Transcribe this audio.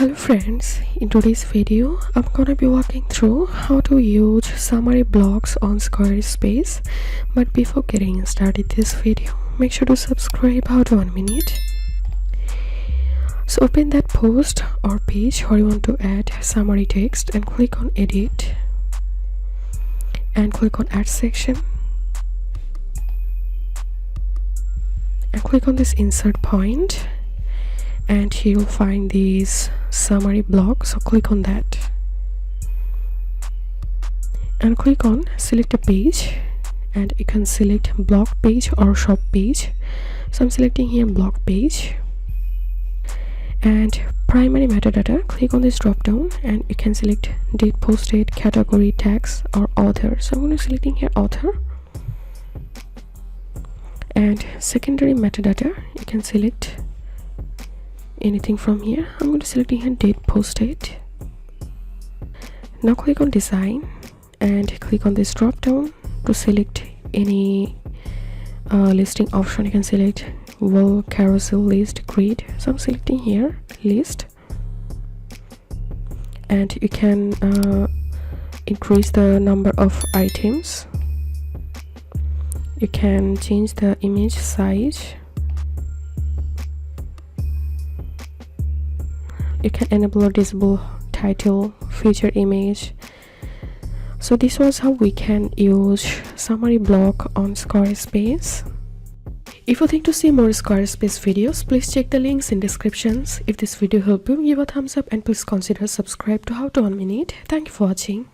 Hello friends, in today's video I'm gonna be walking through how to use summary blocks on Squarespace. But before getting started this video, make sure to subscribe. How to 1 minute. So open that post or page where you want to add summary text and click on edit and click on add section and click on this insert point, and here you'll find these summary blocks. So click on that and click on select a page, and you can select block page or shop page. So I'm selecting here block page, and primary metadata, click on this drop down and you can select date posted, category, tags or author. So I'm going to selecting here author. And secondary metadata, you can select anything from here. I'm going to select here date posted. Now click on design and click on this drop down to select any listing option. You can select wall, carousel, list, grid. So I'm selecting here list, and you can increase the number of items. You can change the image size. You can enable or disable title, feature image. So this was how we can use summary block on Squarespace. If you think to see more Squarespace videos, please check the links in descriptions. If this video helped you, give a thumbs up and please consider subscribe to How to 1 Minute. Thank you for watching.